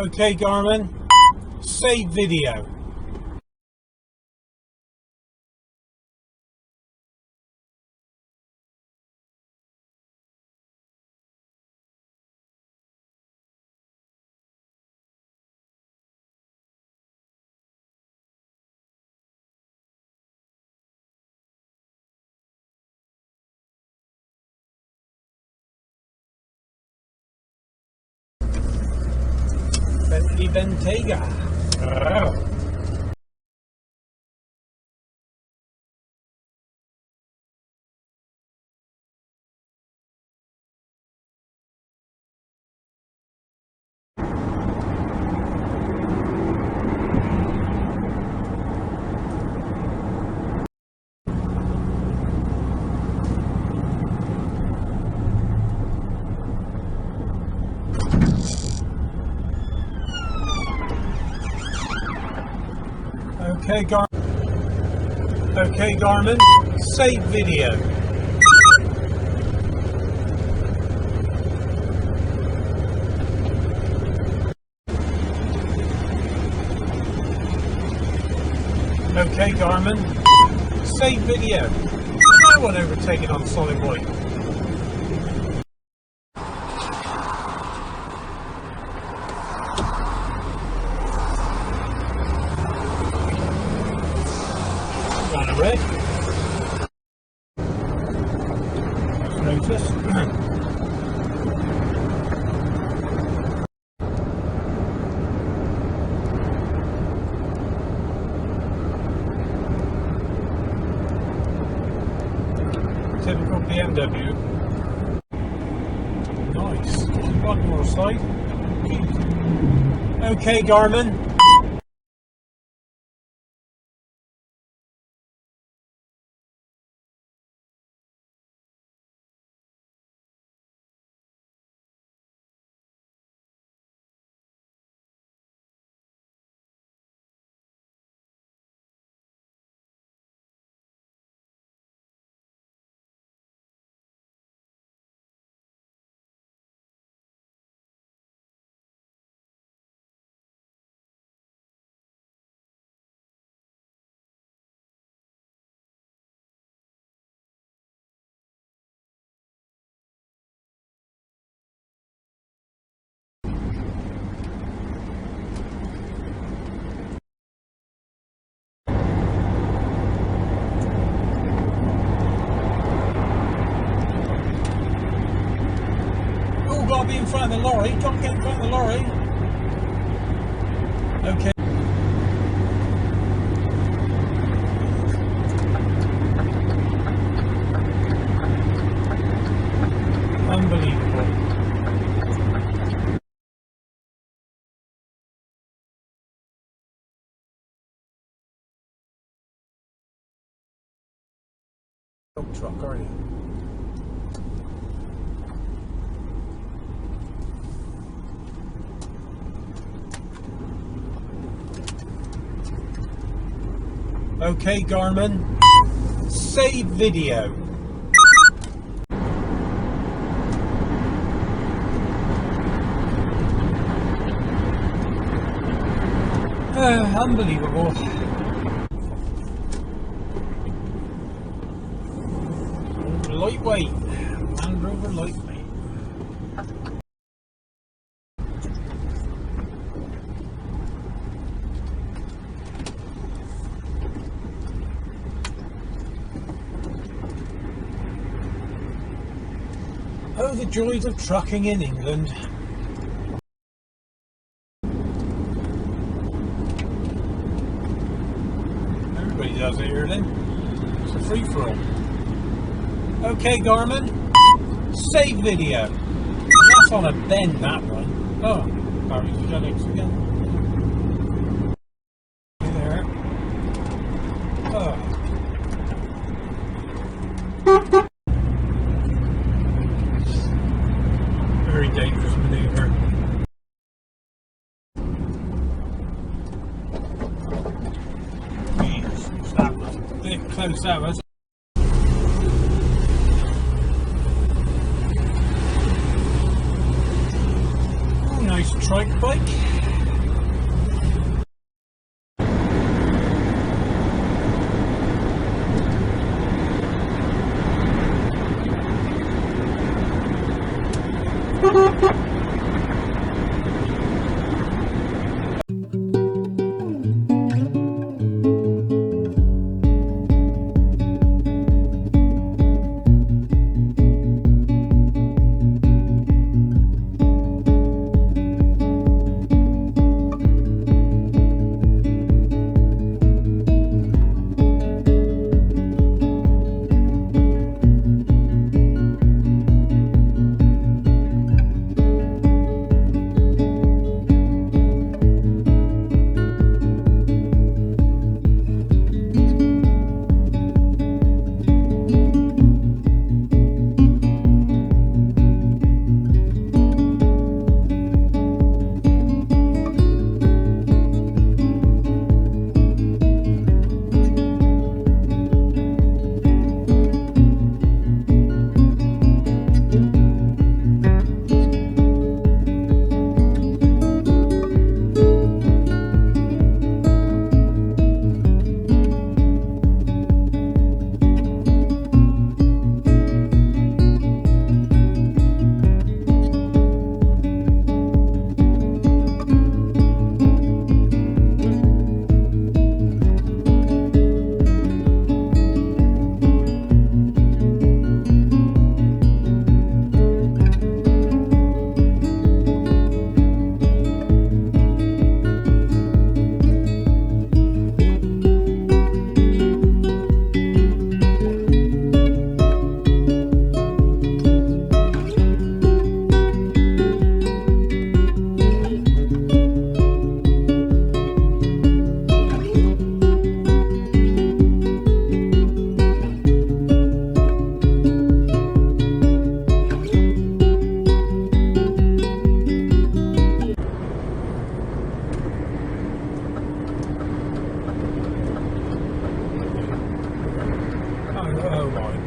Okay, Garmin, save video. Bentley Bentayga. Oh. Okay, Garmin, save video. Okay, Garmin, save video. No one overtaken on solid white. On a red. Notice. Typical BMW. Nice. One more side. Okay, Garmin. Gotta be in front of the lorry. Don't get in front of the lorry. Okay. Unbelievable. Dump truck, are you? Okay, Garmin, save video. Unbelievable. Lightweight, Land Rover lightweight. Oh, the joys of trucking in England. Everybody does it here then. It's a free-for-all. Okay, Garmin, save video. That's on a bend, that one. Oh, Garmin's Genetics again. There. Oh. Very dangerous maneuver. Jeez, that was a bit close, that was. Oh, nice trike bike.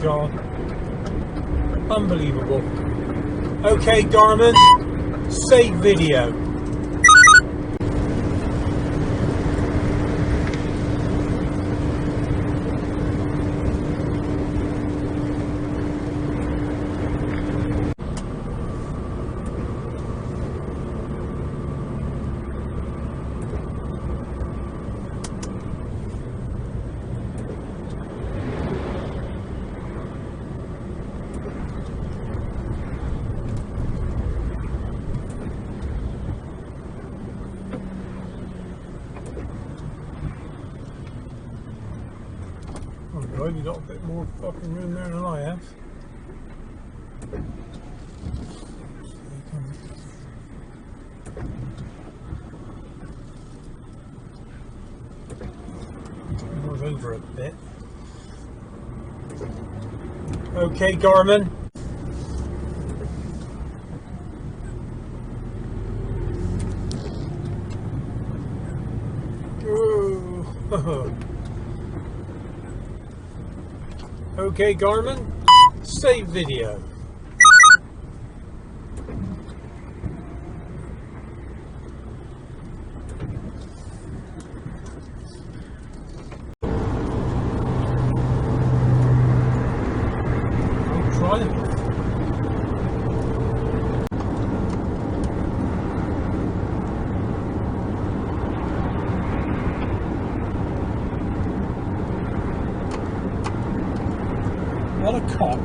God. Unbelievable. Okay, Garmin, save video. Oh God, you got a bit more fucking room there than I have. Move over a bit. Okay, Garmin. Ooh. Okay, Garmin, save video. I'm trying. What a cock.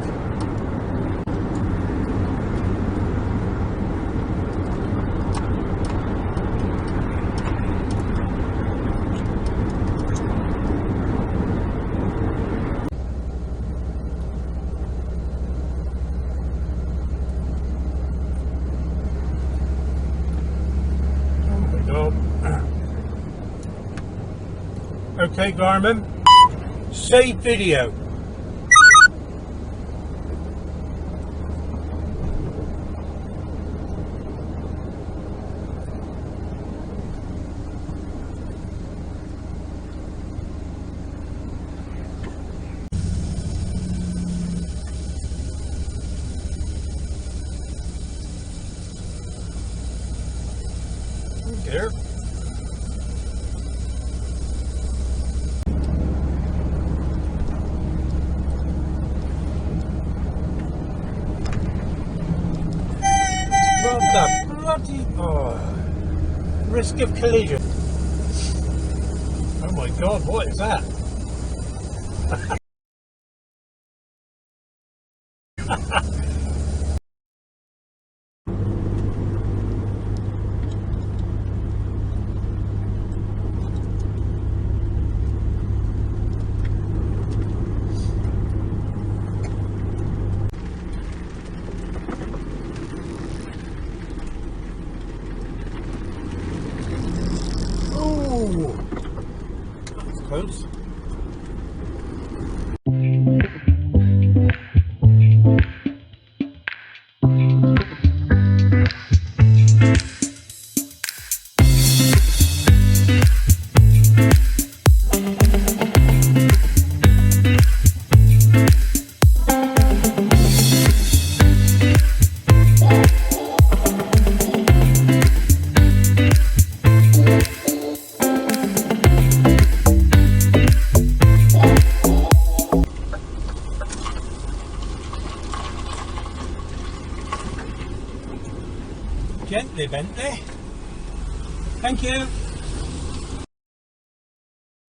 Oh. Okay, Garmin, save video. There. What the bloody risk of collision. Oh my God, what is that? Oh, that's close. Gently, Bentley. Thank you.